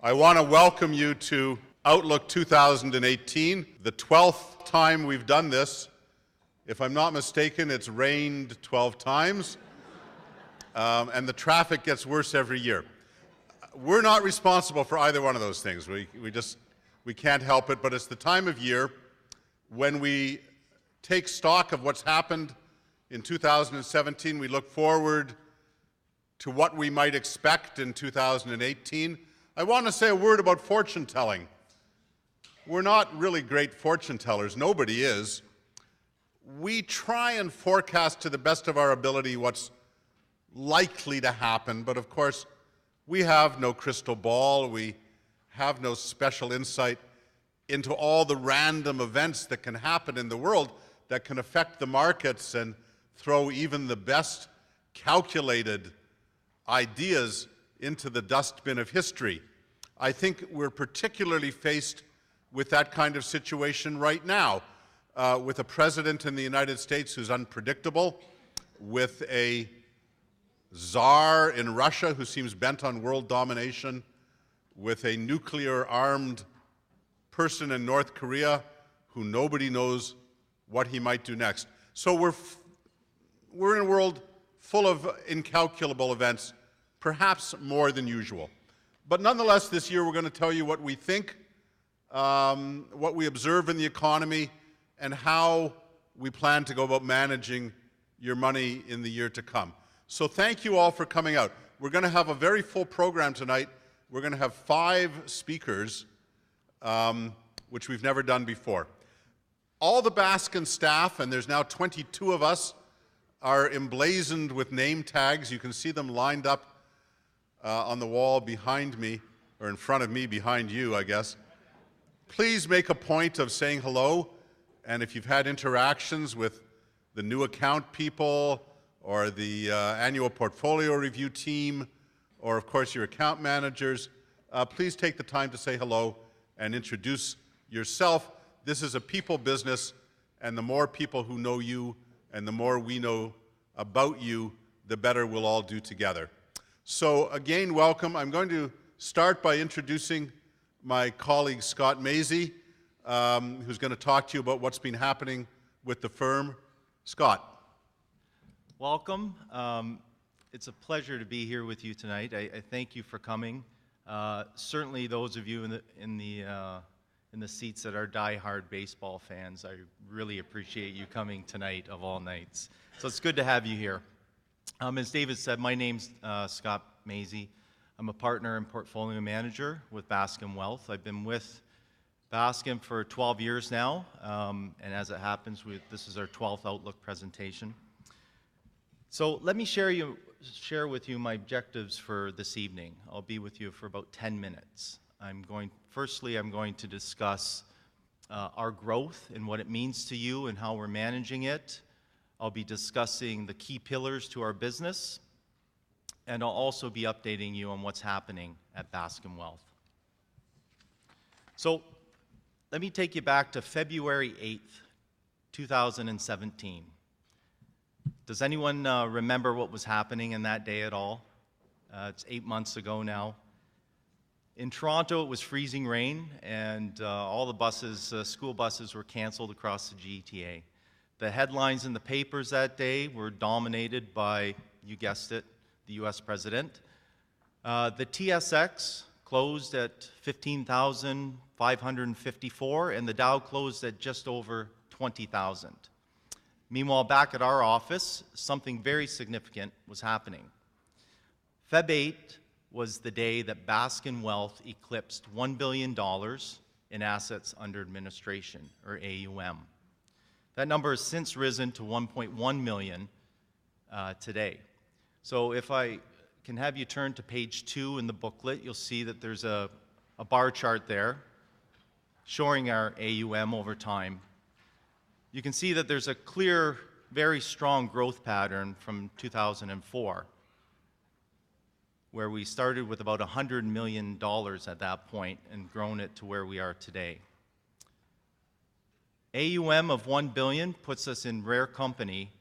I want to welcome you to Outlook 2018, the 12th time we've done this. If I'm not mistaken, it's rained 12 times, and the traffic gets worse every year. We're not responsible for either one of those things. We can't help it, but it's the time of year when we take stock of what's happened in 2017. We look forward to what we might expect in 2018. I want to say a word about fortune telling. We're not really great fortune tellers. Nobody is. We try and forecast to the best of our ability what's likely to happen, but of course, we have no crystal ball. We have no special insight into all the random events that can happen in the world that can affect the markets and throw even the best calculated ideas into the dustbin of history. I think we're particularly faced with that kind of situation right now, with a president in the United States who's unpredictable, with a czar in Russia who seems bent on world domination, with a nuclear-armed person in North Korea who nobody knows what he might do next. So we're in a world full of incalculable events, perhaps more than usual. But nonetheless, this year we're going to tell you what we think, what we observe in the economy, and how we plan to go about managing your money in the year to come. So thank you all for coming out. We're going to have a very full program tonight. We're going to have 5 speakers, which we've never done before. All the Baskin staff, and there's now 22 of us, are emblazoned with name tags. You can see them lined up on the wall behind me, or in front of me, behind you, I guess. Please make a point of saying hello, and if you've had interactions with the new account people, or the annual portfolio review team, or of course your account managers, please take the time to say hello and introduce yourself. This is a people business, and the more people who know you and the more we know about you, the better we'll all do together. So again, welcome. I'm going to start by introducing my colleague Scott MAZI, who's going to talk to you about what's been happening with the firm. Scott. Welcome. It's a pleasure to be here with you tonight. I thank you for coming. Certainly those of you in the seats that are die-hard baseball fans, I really appreciate you coming tonight of all nights. So it's good to have you here. As David said, my name's Scott MAZI. I'm a partner and portfolio manager with Baskin Wealth. I've been with Baskin for 12 years now, and as it happens, this is our 12th Outlook presentation. So let me share with you my objectives for this evening. I'll be with you for about 10 minutes. Firstly, I'm going to discuss our growth and what it means to you and how we're managing it. I'll be discussing the key pillars to our business, and I'll also be updating you on what's happening at Baskin Wealth. So let me take you back to February 8th, 2017. Does anyone remember what was happening in that day at all? It's 8 months ago now. In Toronto, it was freezing rain, and all the buses, school buses, were canceled across the GTA. The headlines in the papers that day were dominated by, you guessed it, the US president. The TSX closed at 15,554, and the Dow closed at just over 20,000. Meanwhile, back at our office, something very significant was happening. Feb 8 was the day that Baskin Wealth eclipsed $1 billion in assets under administration, or AUM. That number has since risen to 1.1 million today. So if I can have you turn to page 2 in the booklet, you'll see that there's a bar chart there showing our AUM over time. You can see that there's a clear, very strong growth pattern from 2004, where we started with about $100 million at that point and grown it to where we are today. AUM of $1 billion puts us in rare company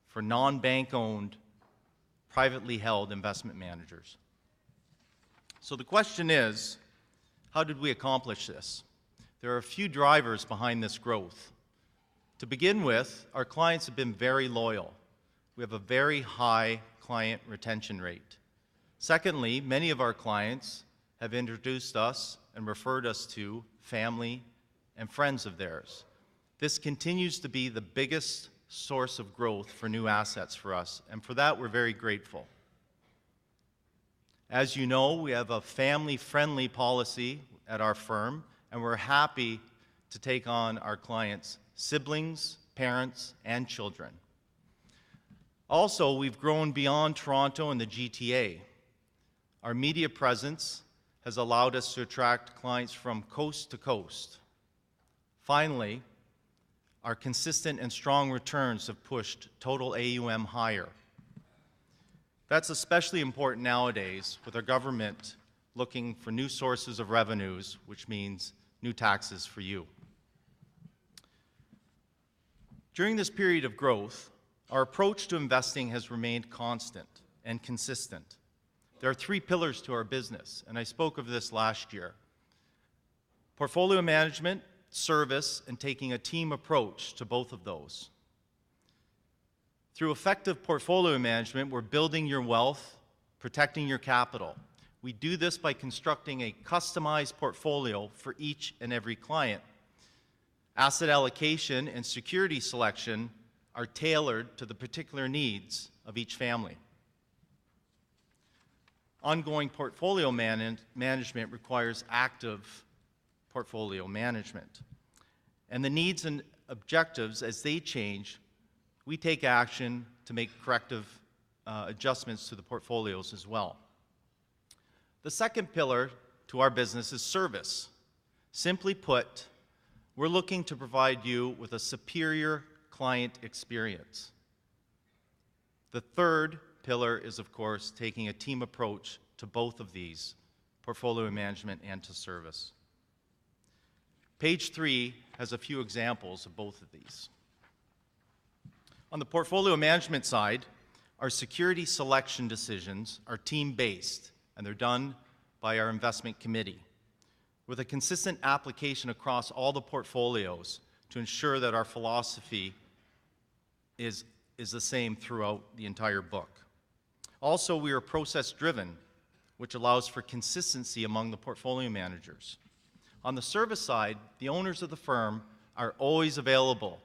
for non-bank owned, privately held investment managers. So the question is, How did we accomplish this? There are a few drivers behind this growth. To begin with, our clients have been very loyal. We have a very high client retention rate. Secondly, many of our clients have introduced us and referred us to family and friends of theirs. This continues to be the biggest source of growth for new assets for us, and for that we're very grateful. As you know, we have a family-friendly policy at our firm, and we're happy to take on our clients' siblings, parents, and children. Also, we've grown beyond Toronto and the GTA. Our media presence has allowed us to attract clients from coast to coast. Finally, our consistent and strong returns have pushed total AUM higher. That's especially important nowadays with our government looking for new sources of revenues, which means new taxes for you. During this period of growth, our approach to investing has remained constant and consistent. There are three pillars to our business, and I spoke of this last year: portfolio management, service, and taking a team approach to both of those. Through effective portfolio management, we're building your wealth, protecting your capital. We do this by constructing a customized portfolio for each and every client. Asset allocation and security selection are tailored to the particular needs of each family. Ongoing portfolio management requires active portfolio management. And the needs and objectives, as they change, we take action to make corrective adjustments to the portfolios as well. The second pillar to our business is service. Simply put, we're looking to provide you with a superior client experience. The third pillar is, of course, taking a team approach to both of these, portfolio management and to service. Page 3 has a few examples of both of these. On the portfolio management side, our security selection decisions are team-based, and they're done by our investment committee, with a consistent application across all the portfolios to ensure that our philosophy is the same throughout the entire book. Also, we are process-driven, which allows for consistency among the portfolio managers. On the service side, the owners of the firm are always available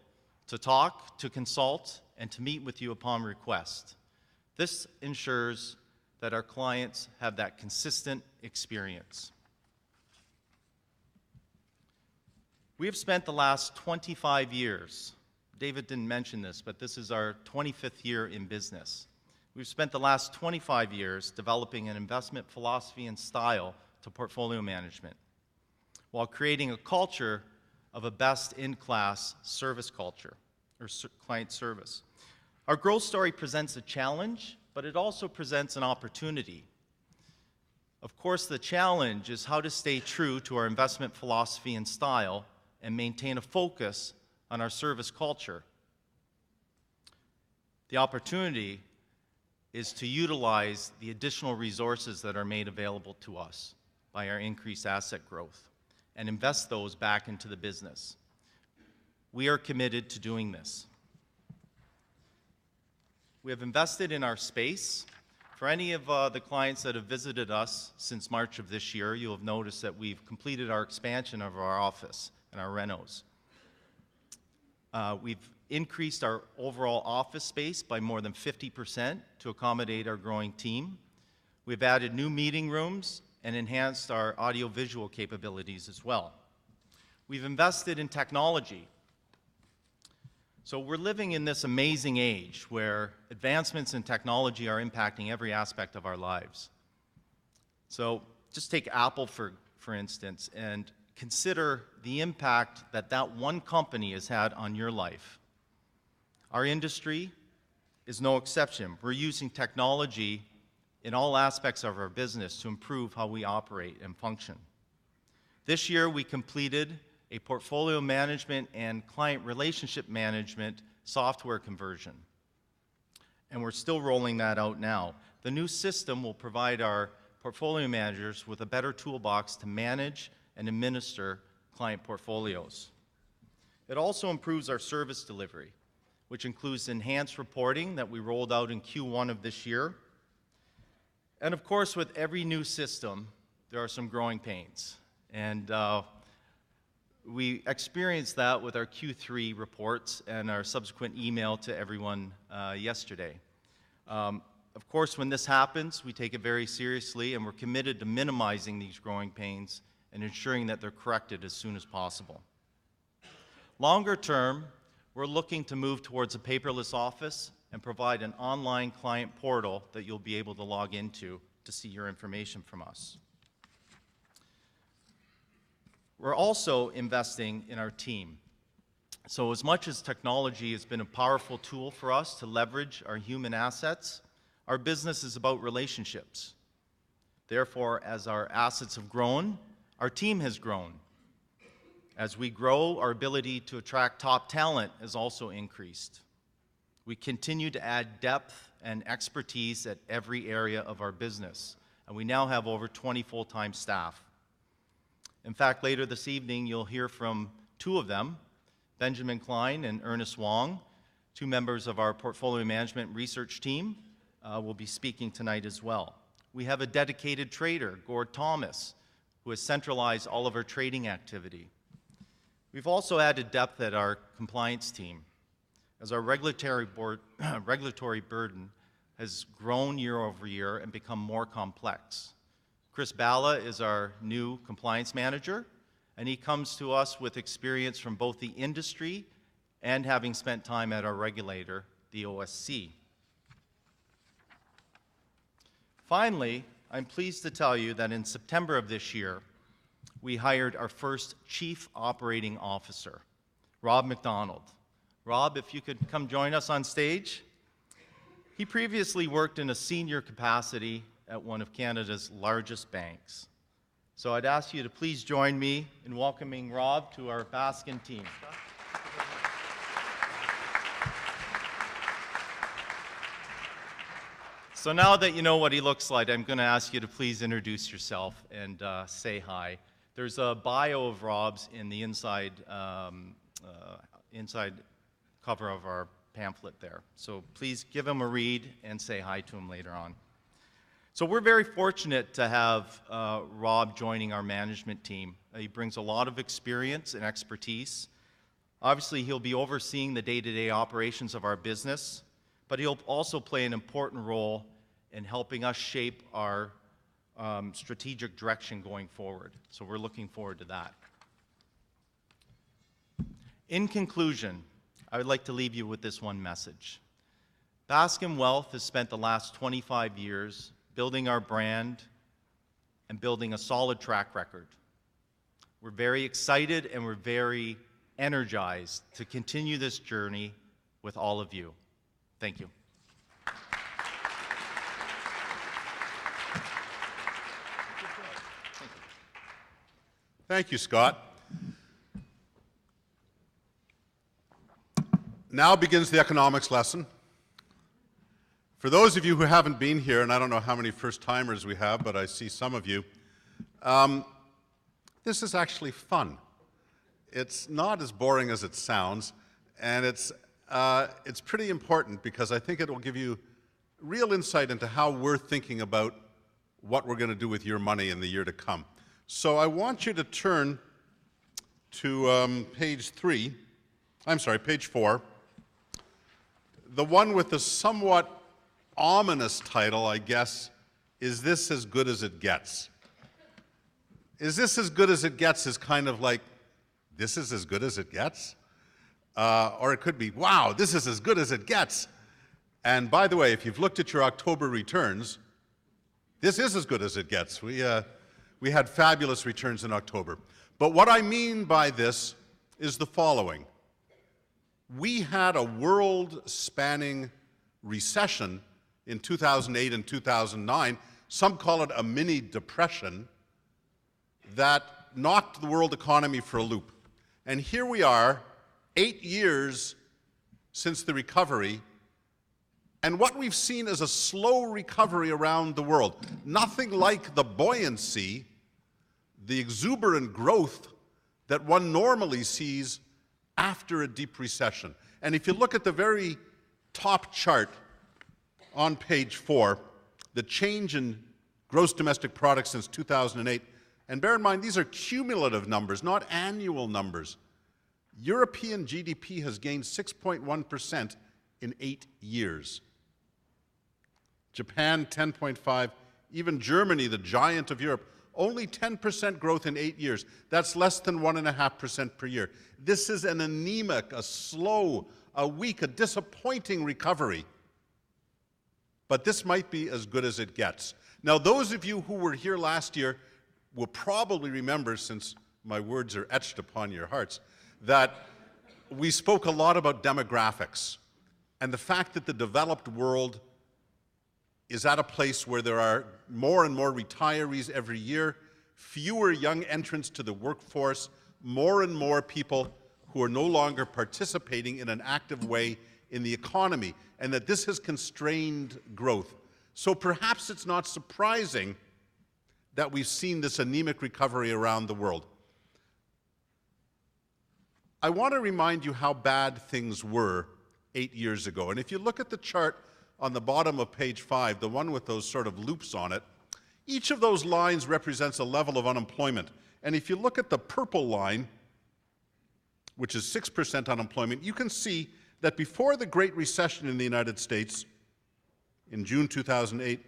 to talk, to consult, and to meet with you upon request. This ensures that our clients have that consistent experience. We have spent the last 25 years, David didn't mention this, but this is our 25th year in business. We've spent the last 25 years developing an investment philosophy and style to portfolio management, while creating a culture of a best-in-class service culture, or client service. Our growth story presents a challenge, but it also presents an opportunity. Of course, the challenge is how to stay true to our investment philosophy and style and maintain a focus on our service culture. The opportunity is to utilize the additional resources that are made available to us by our increased asset growth and invest those back into the business. We are committed to doing this. We have invested in our space. For any of the clients that have visited us since March of this year, you'll have noticed that we've completed our expansion of our office and our renos. We've increased our overall office space by more than 50% to accommodate our growing team. We've added new meeting rooms and enhanced our audiovisual capabilities as well. We've invested in technology. So we're living in this amazing age where advancements in technology are impacting every aspect of our lives. So just take Apple, for instance, and consider the impact that that one company has had on your life. Our industry is no exception. We're using technology in all aspects of our business to improve how we operate and function. This year, we completed a portfolio management and client relationship management software conversion, and we're still rolling that out now. The new system will provide our portfolio managers with a better toolbox to manage and administer client portfolios. It also improves our service delivery, which includes enhanced reporting that we rolled out in Q1 of this year. And of course, with every new system, there are some growing pains. And we experienced that with our Q3 reports and our subsequent email to everyone yesterday. Of course, when this happens, we take it very seriously, and we're committed to minimizing these growing pains and ensuring that they're corrected as soon as possible. Longer term, we're looking to move towards a paperless office and provide an online client portal that you'll be able to log into to see your information from us. We're also investing in our team. So as much as technology has been a powerful tool for us to leverage our human assets, our business is about relationships. Therefore, as our assets have grown, our team has grown. As we grow, our ability to attract top talent has also increased. We continue to add depth and expertise at every area of our business, and we now have over 20 full-time staff. In fact, later this evening, you'll hear from two of them, Benjamin Klein and Ernest Wong, two members of our portfolio management research team, will be speaking tonight as well. We have a dedicated trader, Gord Thomas, who has centralized all of our trading activity. We've also added depth at our compliance team, as our regulatory burden has grown year over year and become more complex. Chris Balla is our new compliance manager, and he comes to us with experience from both the industry and having spent time at our regulator, the OSC. Finally, I'm pleased to tell you that in September of this year, we hired our first Chief Operating Officer, Rob McDonald. Rob, if you could come join us on stage. He previously worked in a senior capacity at one of Canada's largest banks. So I'd ask you to please join me in welcoming Rob to our Baskin team. So now that you know what he looks like, I'm going to ask you to please introduce yourself and say hi. There's a bio of Rob's in the inside cover of our pamphlet there. So please give him a read and say hi to him later on. So we're very fortunate to have Rob joining our management team. He brings a lot of experience and expertise. Obviously, he'll be overseeing the day-to-day operations of our business, but he'll also play an important role in helping us shape our strategic direction going forward. So we're looking forward to that. In conclusion, I would like to leave you with this one message. Baskin Wealth has spent the last 25 years building our brand and building a solid track record. We're very excited and we're very energized to continue this journey with all of you. Thank you. Thank you, Scott. Now begins the economics lesson. For those of you who haven't been here, and I don't know how many first-timers we have, but I see some of you, this is actually fun. It's not as boring as it sounds, and it's pretty important because I think it will give you real insight into how we're thinking about what we're going to do with your money in the year to come. So I want you to turn to page 4, the one with the somewhat ominous title, I guess, Is This As Good As It Gets? Is this as good as it gets is kind of like, this is as good as it gets? Or it could be, wow, this is as good as it gets. And by the way, if you've looked at your October returns, this is as good as it gets. We had fabulous returns in October. But what I mean by this is the following. We had a world-spanning recession in 2008 and 2009. Some call it a mini depression that knocked the world economy for a loop. And here we are, 8 years since the recovery, and what we've seen is a slow recovery around the world. Nothing like the buoyancy the exuberant growth that one normally sees after a deep recession. And if you look at the very top chart on page 4, the change in gross domestic product since 2008, and bear in mind these are cumulative numbers, not annual numbers. European GDP has gained 6.1% in 8 years. Japan, 10.5%. Even Germany, the giant of Europe, only 10% growth in 8 years. That's less than 1.5% per year. This is an anemic, a slow, a weak, a disappointing recovery. But this might be as good as it gets. Now, those of you who were here last year will probably remember, since my words are etched upon your hearts, that we spoke a lot about demographics and the fact that the developed world is at a place where there are more and more retirees every year, fewer young entrants to the workforce, more and more people who are no longer participating in an active way in the economy, and that this has constrained growth. So perhaps it's not surprising that we've seen this anemic recovery around the world. I want to remind you how bad things were 8 years ago. And if you look at the chart on the bottom of page 5, the one with those sort of loops on it, each of those lines represents a level of unemployment. And if you look at the purple line, which is 6% unemployment, you can see that before the Great Recession in the United States, in June 2008,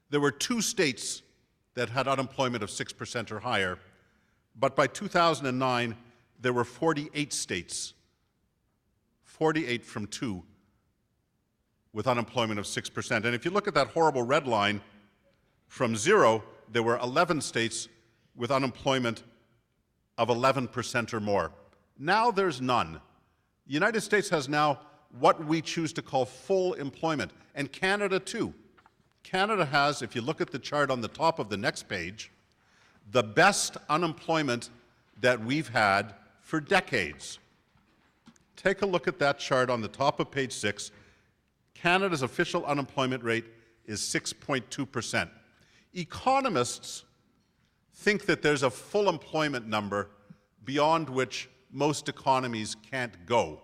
there were 2 states that had unemployment of 6% or higher. But by 2009, there were 48 states, 48 from 2, with unemployment of 6%. And if you look at that horrible red line, from 0, there were 11 states with unemployment of 11% or more. Now there's none. The United States has now what we choose to call full employment, and Canada too. Canada has, if you look at the chart on the top of the next page, the best unemployment that we've had for decades. Take a look at that chart on the top of page 6. Canada's official unemployment rate is 6.2%. Economists think that there's a full employment number beyond which most economies can't go.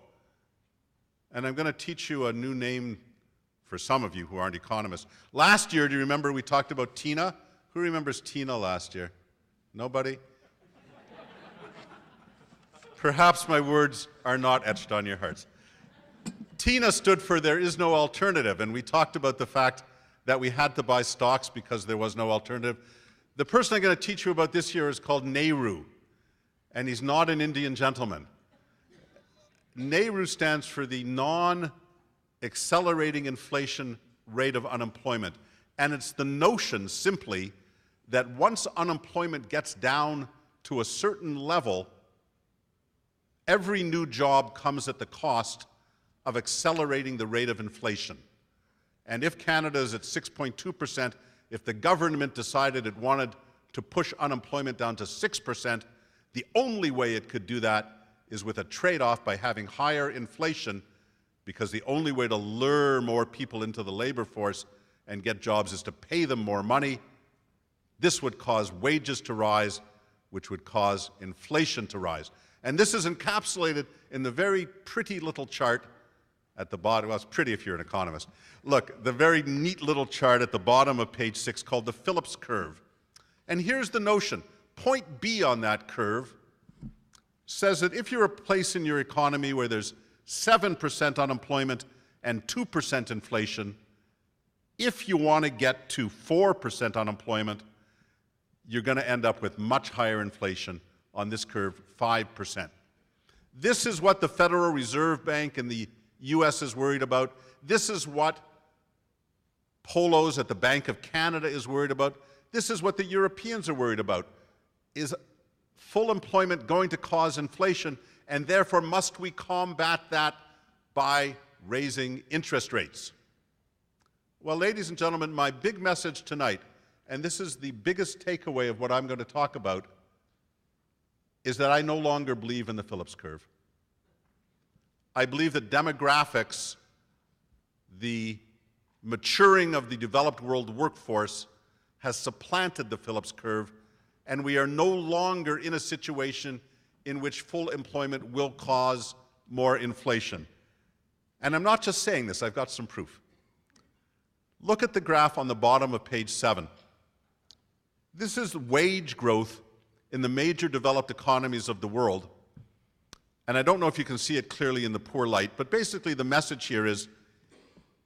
And I'm going to teach you a new name for some of you who aren't economists. Last year, do you remember we talked about TINA? Who remembers TINA last year? Nobody? Perhaps my words are not etched on your hearts. TINA stood for There Is No Alternative, and we talked about the fact that we had to buy stocks because there was no alternative. The person I'm going to teach you about this year is called Nehru, and he's not an Indian gentleman. Nehru stands for the non-accelerating inflation rate of unemployment, and it's the notion simply that once unemployment gets down to a certain level, every new job comes at the cost of accelerating the rate of inflation. And if Canada is at 6.2%, if the government decided it wanted to push unemployment down to 6%, the only way it could do that is with a trade-off by having higher inflation, because the only way to lure more people into the labor force and get jobs is to pay them more money. This would cause wages to rise, which would cause inflation to rise. And this is encapsulated in the very pretty little chart at the bottom. Well, it's pretty if you're an economist. Look, the very neat little chart at the bottom of page 6 called the Phillips curve. And here's the notion. Point B on that curve says that if you're a place in your economy where there's 7% unemployment and 2% inflation, if you want to get to 4% unemployment, you're going to end up with much higher inflation on this curve, 5%. This is what the Federal Reserve Bank in the U.S. is worried about. This is what Polos at the Bank of Canada is worried about. This is what the Europeans are worried about. Is full employment going to cause inflation, and therefore must we combat that by raising interest rates? Well, ladies and gentlemen, my big message tonight, and this is the biggest takeaway of what I'm going to talk about, is that I no longer believe in the Phillips curve. I believe that demographics, the maturing of the developed world workforce, has supplanted the Phillips curve, and we are no longer in a situation in which full employment will cause more inflation. And I'm not just saying this, I've got some proof. Look at the graph on the bottom of page 7. This is wage growth in the major developed economies of the world. And I don't know if you can see it clearly in the poor light, but basically the message here is,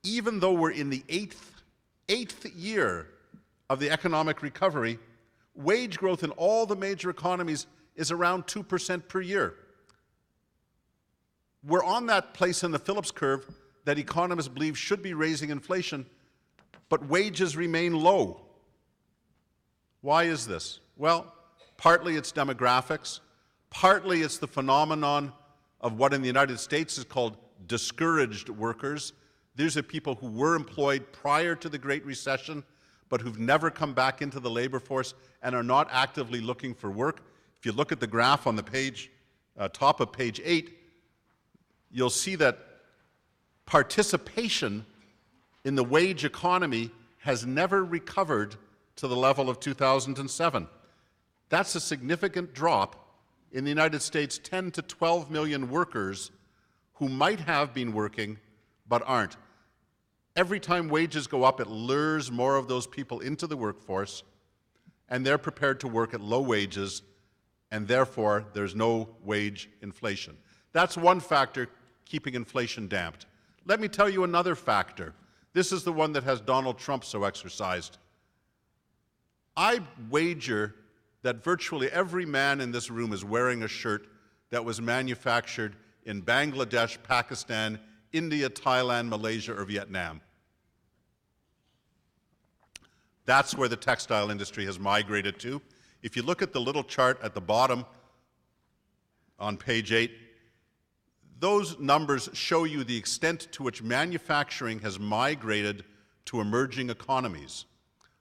even though we're in the eighth year of the economic recovery, wage growth in all the major economies is around 2% per year. We're on that place in the Phillips curve that economists believe should be raising inflation, but wages remain low. Why is this? Well, partly it's demographics, partly it's the phenomenon of what in the United States is called discouraged workers. These are people who were employed prior to the Great Recession, but who've never come back into the labor force and are not actively looking for work. If you look at the graph on the page, top of page 8, you'll see that participation in the wage economy has never recovered to the level of 2007. That's a significant drop in the United States, 10 to 12 million workers who might have been working but aren't. Every time wages go up, it lures more of those people into the workforce, and they're prepared to work at low wages, and therefore there's no wage inflation. That's one factor keeping inflation damped. Let me tell you another factor. This is the one that has Donald Trump so exercised. I wager that virtually every man in this room is wearing a shirt that was manufactured in Bangladesh, Pakistan, India, Thailand, Malaysia, or Vietnam. That's where the textile industry has migrated to. If you look at the little chart at the bottom on page 8, those numbers show you the extent to which manufacturing has migrated to emerging economies,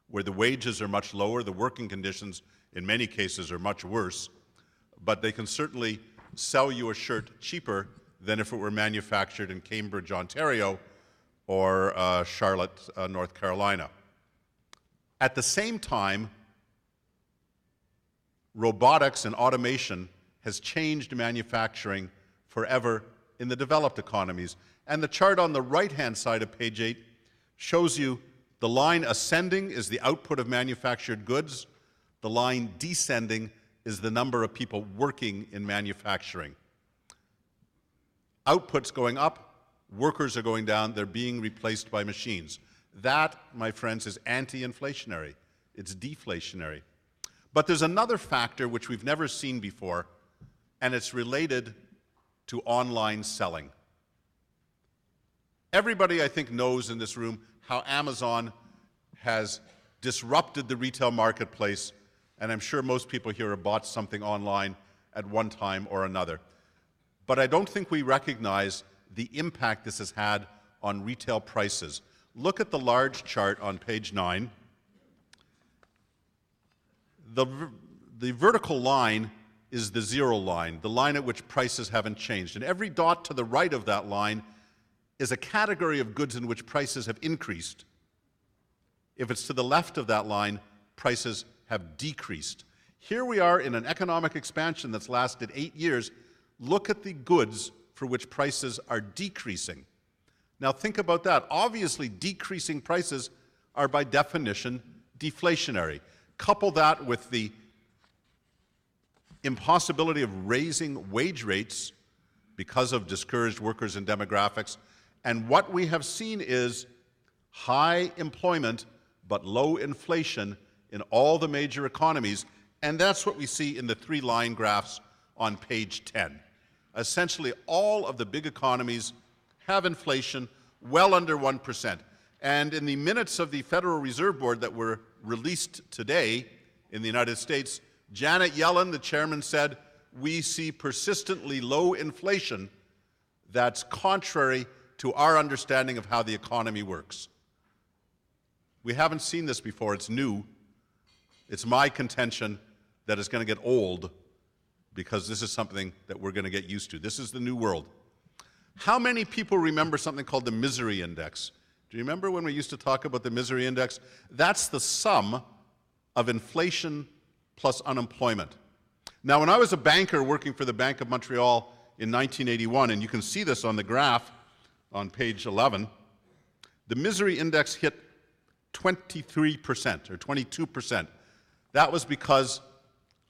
where the wages are much lower, the working conditions in many cases are much worse, but they can certainly sell you a shirt cheaper than if it were manufactured in Cambridge, Ontario, or Charlotte, North Carolina. At the same time, robotics and automation has changed manufacturing forever in the developed economies. And the chart on the right-hand side of page 8 shows you the line ascending is the output of manufactured goods. The line descending is the number of people working in manufacturing. Output's going up, workers are going down, they're being replaced by machines. That, my friends, is anti-inflationary. It's deflationary. But there's another factor which we've never seen before, and it's related to online selling. Everybody, I think, knows in this room how Amazon has disrupted the retail marketplace, and I'm sure most people here have bought something online at one time or another. But I don't think we recognize the impact this has had on retail prices. Look at the large chart on page 9. The vertical line is the zero line, the line at which prices haven't changed. And every dot to the right of that line is a category of goods in which prices have increased. If it's to the left of that line, prices have decreased. Here we are in an economic expansion that's lasted 8 years. Look at the goods for which prices are decreasing. Now think about that. Obviously, decreasing prices are by definition deflationary. Couple that with the impossibility of raising wage rates because of discouraged workers and demographics, and what we have seen is high employment but low inflation in all the major economies, and that's what we see in the 3 line graphs on page 10. Essentially, all of the big economies have inflation well under 1%. And in the minutes of the Federal Reserve Board that were released today in the United States, Janet Yellen, the chairman, said, "We see persistently low inflation that's contrary to our understanding of how the economy works." We haven't seen this before. It's new. It's my contention that it's going to get old because this is something that we're going to get used to. This is the new world. How many people remember something called the misery index? Do you remember when we used to talk about the misery index? That's the sum of inflation plus unemployment. Now, when I was a banker working for the Bank of Montreal in 1981, and you can see this on the graph on page 11, the misery index hit 23% or 22%. That was because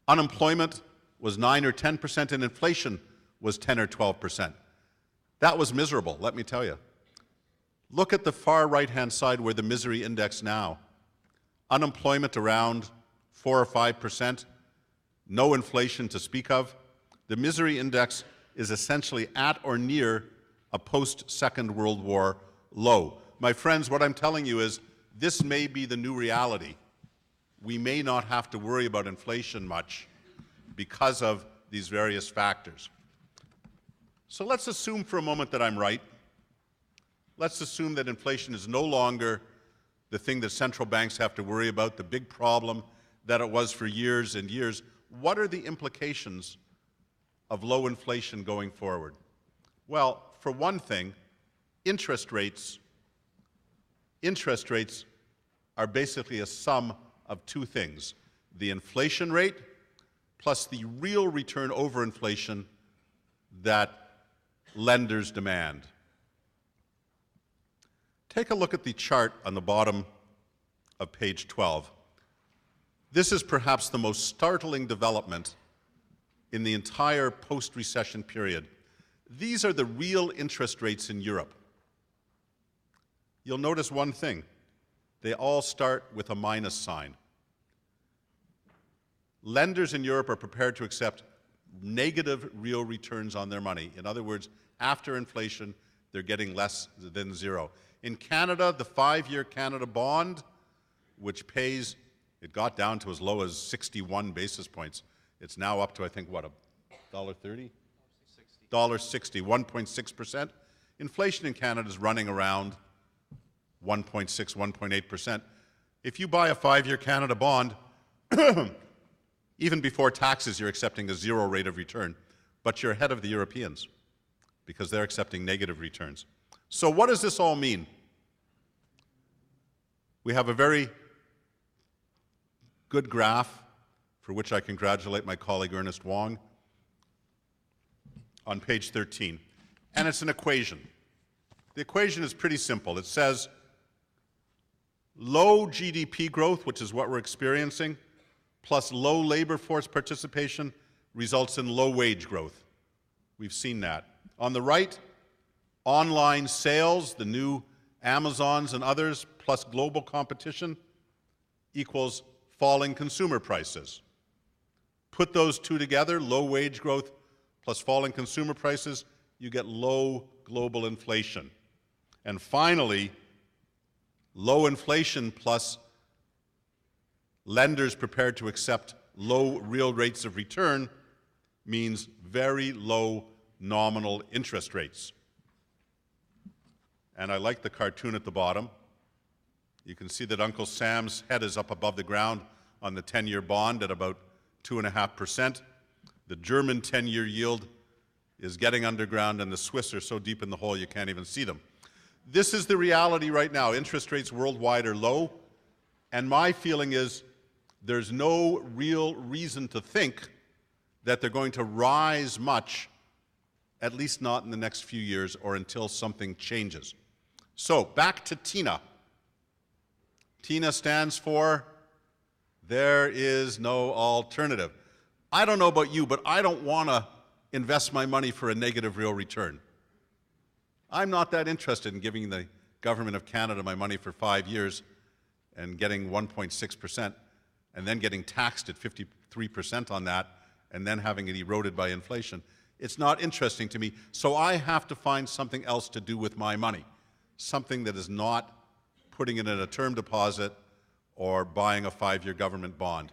unemployment was 9 or 10% and inflation was 10 or 12%. That was miserable, let me tell you. Look at the far right-hand side where the misery index now. Unemployment around 4 or 5%, no inflation to speak of. The misery index is essentially at or near a post-Second World War low. My friends, what I'm telling you is this may be the new reality. We may not have to worry about inflation much because of these various factors. So let's assume for a moment that I'm right. Let's assume that inflation is no longer the thing that central banks have to worry about, the big problem that it was for years and years. What are the implications of low inflation going forward? Well, for one thing, interest rates are basically a sum of two things: the inflation rate plus the real return over inflation that lenders demand. Take a look at the chart on the bottom of page 12. This is perhaps the most startling development in the entire post-recession period. These are the real interest rates in Europe. You'll notice one thing. They all start with a minus sign. Lenders in Europe are prepared to accept negative real returns on their money. In other words, after inflation, they're getting less than zero. In Canada, the 5-year Canada bond, which pays, it got down to as low as 61 basis points. It's now up to, I think, what, $1.30? $1.60, 1.6%. Inflation in Canada is running around 1.6, 1.8%. If you buy a 5-year Canada bond, even before taxes, you're accepting a zero rate of return, but you're ahead of the Europeans because they're accepting negative returns. So what does this all mean? We have a very good graph, for which I congratulate my colleague Ernest Wong, on page 13, and it's an equation. The equation is pretty simple. It says low GDP growth, which is what we're experiencing, plus low labor force participation results in low wage growth. We've seen that. On the right, online sales, the new Amazons and others, plus global competition equals falling consumer prices. Put those two together, low wage growth plus falling consumer prices, you get low global inflation. And finally, low inflation plus lenders prepared to accept low real rates of return means very low nominal interest rates. And I like the cartoon at the bottom. You can see that Uncle Sam's head is up above the ground on the 10-year bond at about 2.5%. The German 10-year yield is getting underground, and the Swiss are so deep in the hole you can't even see them. This is the reality right now. Interest rates worldwide are low, and my feeling is there's no real reason to think that they're going to rise much, at least not in the next few years or until something changes. So back to TINA. TINA stands for there is no alternative. I don't know about you, but I don't want to invest my money for a negative real return. I'm not that interested in giving the government of Canada my money for 5 years and getting 1.6% and then getting taxed at 53% on that and then having it eroded by inflation. It's not interesting to me, so I have to find something else to do with my money, something that is not putting it in a term deposit or buying a 5-year government bond.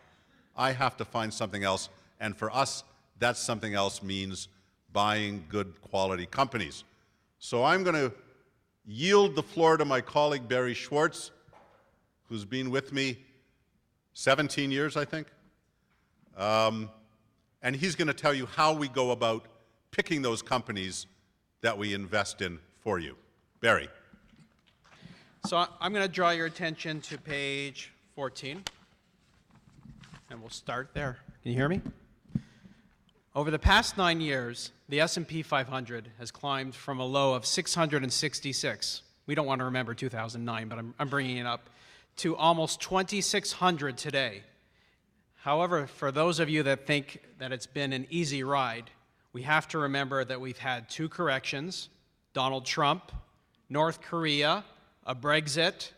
I have to find something else, and for us, that something else means buying good quality companies. So I'm going to yield the floor to my colleague Barry Schwartz, who's been with me 17 years, I think. And he's going to tell you how we go about picking those companies that we invest in for you. Barry. So I'm going to draw your attention to page 14. And we'll start there. Can you hear me? Over the past 9 years, the S&P 500 has climbed from a low of 666. We don't want to remember 2009, but I'm bringing it up, to almost 2,600 today. However, for those of you that think that it's been an easy ride, we have to remember that we've had 2 corrections, Donald Trump, North Korea, a Brexit,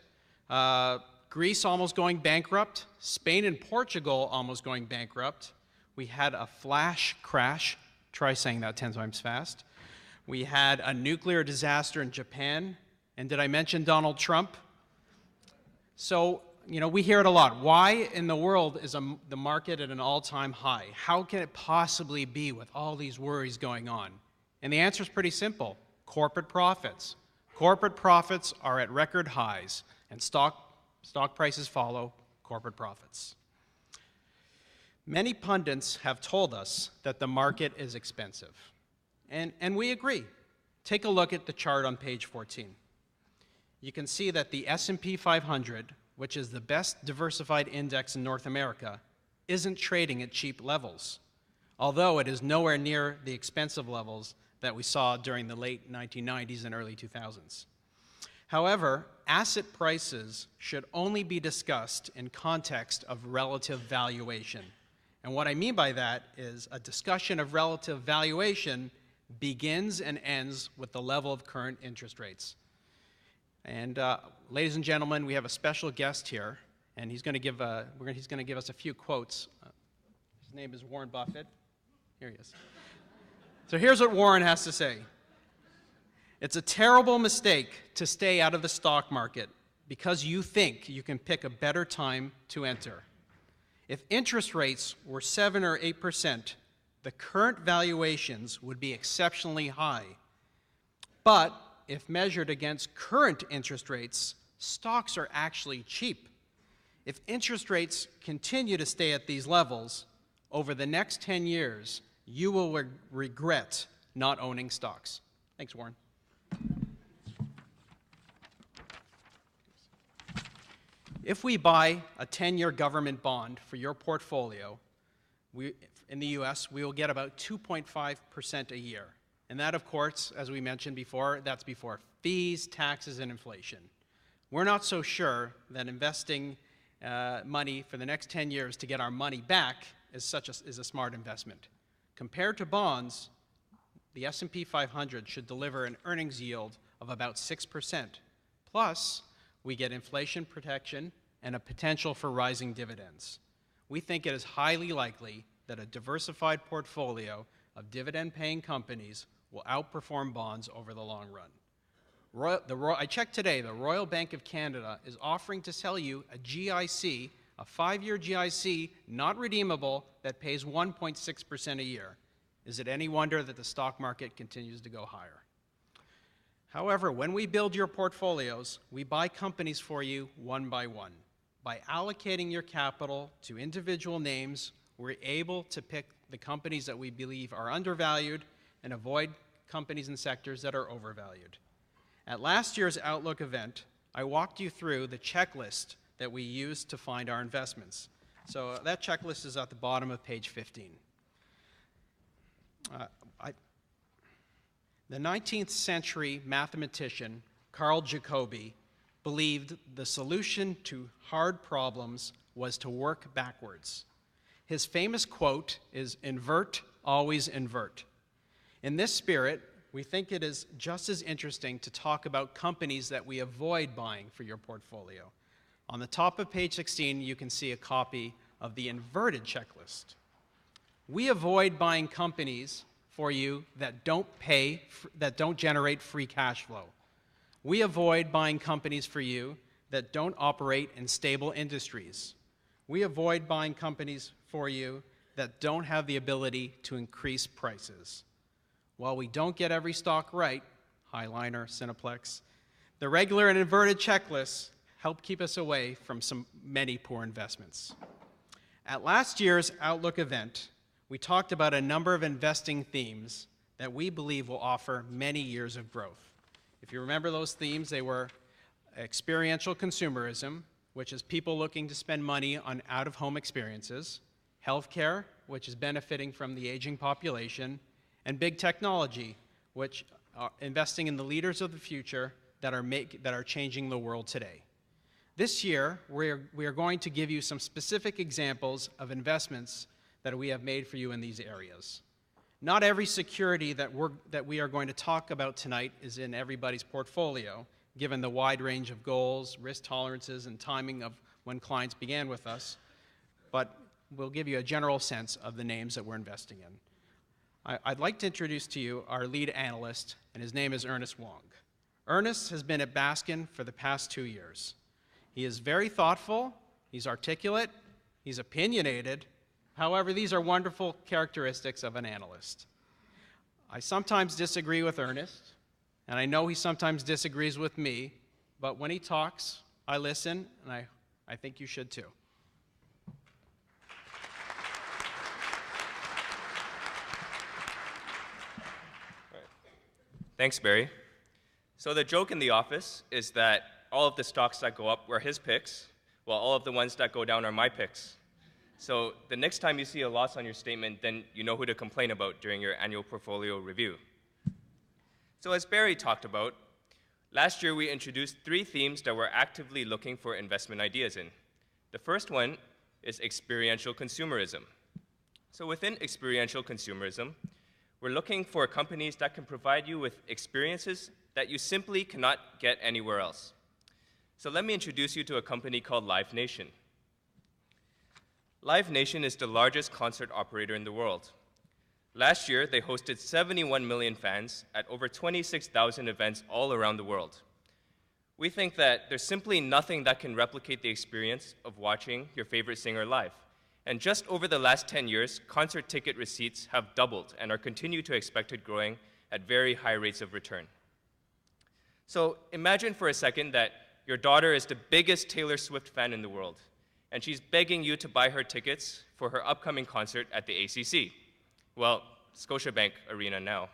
Greece almost going bankrupt, Spain and Portugal almost going bankrupt. We had a flash crash, try saying that 10 times fast. We had a nuclear disaster in Japan, and did I mention Donald Trump? So, we hear it a lot. Why in the world is the market at an all-time high? How can it possibly be with all these worries going on? And the answer is pretty simple. Corporate profits. Corporate profits are at record highs, and stock prices follow corporate profits. Many pundits have told us that the market is expensive, and we agree. Take a look at the chart on page 14. You can see that the S&P 500, which is the best diversified index in North America, isn't trading at cheap levels, although it is nowhere near the expensive levels that we saw during the late 1990s and early 2000s. However, asset prices should only be discussed in context of relative valuation. And what I mean by that is a discussion of relative valuation begins and ends with the level of current interest rates. And ladies and gentlemen, we have a special guest here, and he's going to give us a few quotes. His name is Warren Buffett. Here he is. So here's what Warren has to say. It's a terrible mistake to stay out of the stock market because you think you can pick a better time to enter. If interest rates were 7 or 8%, the current valuations would be exceptionally high. But if measured against current interest rates, stocks are actually cheap. If interest rates continue to stay at these levels, over the next 10 years, you will regret not owning stocks. Thanks, Warren. If we buy a 10-year government bond for your portfolio, in the US, we will get about 2.5% a year. And that, of course, as we mentioned before, that's before fees, taxes, and inflation. We're not so sure that investing money for the next 10 years to get our money back is a smart investment. Compared to bonds, the S&P 500 should deliver an earnings yield of about 6%. Plus, we get inflation protection and a potential for rising dividends. We think it is highly likely that a diversified portfolio of dividend-paying companies will outperform bonds over the long run. I checked today, the Royal Bank of Canada is offering to sell you a GIC, a 5-year GIC, not redeemable, that pays 1.6% a year. Is it any wonder that the stock market continues to go higher? However, when we build your portfolios, we buy companies for you one by one. By allocating your capital to individual names, we're able to pick the companies that we believe are undervalued and avoid companies and sectors that are overvalued. At last year's Outlook event, I walked you through the checklist that we used to find our investments. So that checklist is at the bottom of page 15. The 19th century mathematician Carl Jacobi believed the solution to hard problems was to work backwards. His famous quote is, "Invert, always invert." In this spirit, we think it is just as interesting to talk about companies that we avoid buying for your portfolio. On the top of page 16, you can see a copy of the inverted checklist. We avoid buying companies for you that don't generate free cash flow. We avoid buying companies for you that don't operate in stable industries. We avoid buying companies for you that don't have the ability to increase prices. While we don't get every stock right, Highliner, Cineplex, the regular and inverted checklists help keep us away from many poor investments. At last year's Outlook event, we talked about a number of investing themes that we believe will offer many years of growth. If you remember those themes, they were experiential consumerism, which is people looking to spend money on out-of-home experiences, healthcare, which is benefiting from the aging population, and big technology, which are investing in the leaders of the future that are changing the world today. This year, we are going to give you some specific examples of investments that we have made for you in these areas. Not every security that we are going to talk about tonight is in everybody's portfolio, given the wide range of goals, risk tolerances, and timing of when clients began with us, but we'll give you a general sense of the names that we're investing in. I'd like to introduce to you our lead analyst, and his name is Ernest Wong. Ernest has been at Baskin for the past 2 years. He is very thoughtful, he's articulate, he's opinionated. However, these are wonderful characteristics of an analyst. I sometimes disagree with Ernest, and I know he sometimes disagrees with me, but when he talks, I listen, and I think you should too. Thanks, Barry. So the joke in the office is that all of the stocks that go up were his picks, while all of the ones that go down are my picks. So the next time you see a loss on your statement, then you know who to complain about during your annual portfolio review. So as Barry talked about, last year we introduced 3 themes that we're actively looking for investment ideas in. The first one is experiential consumerism. So within experiential consumerism, we're looking for companies that can provide you with experiences that you simply cannot get anywhere else. So let me introduce you to a company called Live Nation. Live Nation is the largest concert operator in the world. Last year, they hosted 71 million fans at over 26,000 events all around the world. We think that there's simply nothing that can replicate the experience of watching your favorite singer live. And just over the last 10 years, concert ticket receipts have doubled and are continued to expected growing at very high rates of return. So imagine for a second that your daughter is the biggest Taylor Swift fan in the world, and she's begging you to buy her tickets for her upcoming concert at the ACC. Well, Scotiabank Arena now.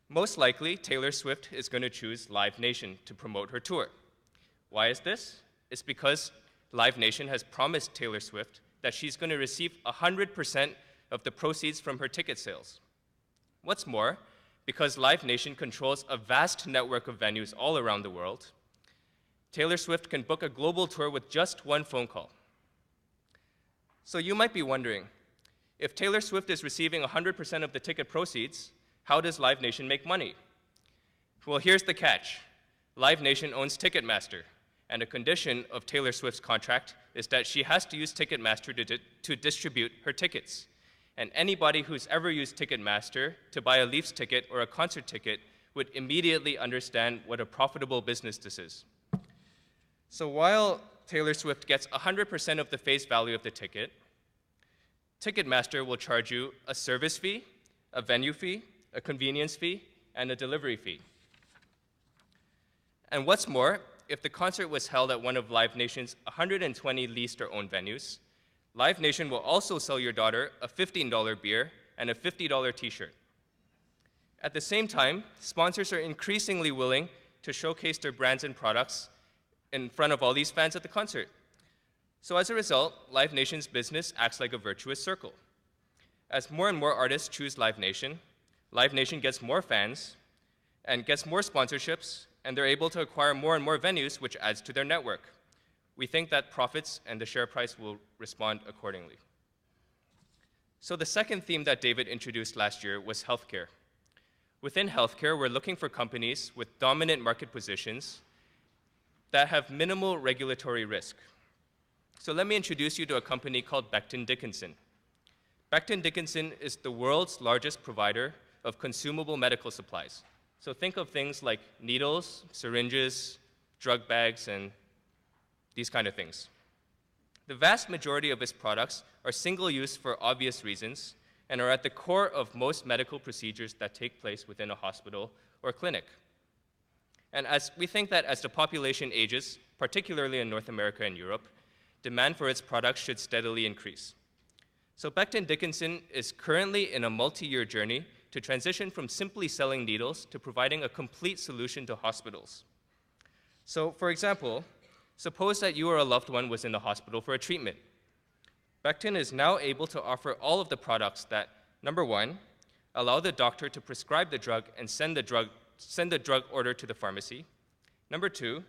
Most likely, Taylor Swift is going to choose Live Nation to promote her tour. Why is this? It's because Live Nation has promised Taylor Swift that she's going to receive 100% of the proceeds from her ticket sales. What's more, because Live Nation controls a vast network of venues all around the world, Taylor Swift can book a global tour with just one phone call. So you might be wondering, if Taylor Swift is receiving 100% of the ticket proceeds, how does Live Nation make money? Well, here's the catch. Live Nation owns Ticketmaster, and a condition of Taylor Swift's contract is that she has to use Ticketmaster to distribute her tickets. And anybody who's ever used Ticketmaster to buy a Leafs ticket or a concert ticket would immediately understand what a profitable business this is. So while Taylor Swift gets 100% of the face value of the ticket, Ticketmaster will charge you a service fee, a venue fee, a convenience fee, and a delivery fee. And what's more, if the concert was held at one of Live Nation's 120 leased or owned venues, Live Nation will also sell your daughter a $15 beer and a $50 t-shirt. At the same time, sponsors are increasingly willing to showcase their brands and products in front of all these fans at the concert. So as a result, Live Nation's business acts like a virtuous circle. As more and more artists choose Live Nation gets more fans and gets more sponsorships, and they're able to acquire more and more venues, which adds to their network. We think that profits and the share price will respond accordingly. So the second theme that David introduced last year was healthcare. Within healthcare, we're looking for companies with dominant market positions that have minimal regulatory risk. So let me introduce you to a company called Becton Dickinson. Becton Dickinson is the world's largest provider of consumable medical supplies. So think of things like needles, syringes, drug bags, and these kind of things. The vast majority of its products are single-use for obvious reasons and are at the core of most medical procedures that take place within a hospital or clinic. And as we think that as the population ages, particularly in North America and Europe, demand for its products should steadily increase. So Becton Dickinson is currently in a multi-year journey to transition from simply selling needles to providing a complete solution to hospitals. So for example, Suppose that you or a loved one was in the hospital for a treatment. Becton is now able to offer all of the products that, number one, allow the doctor to prescribe the drug and send the drug order to the pharmacy. Number two,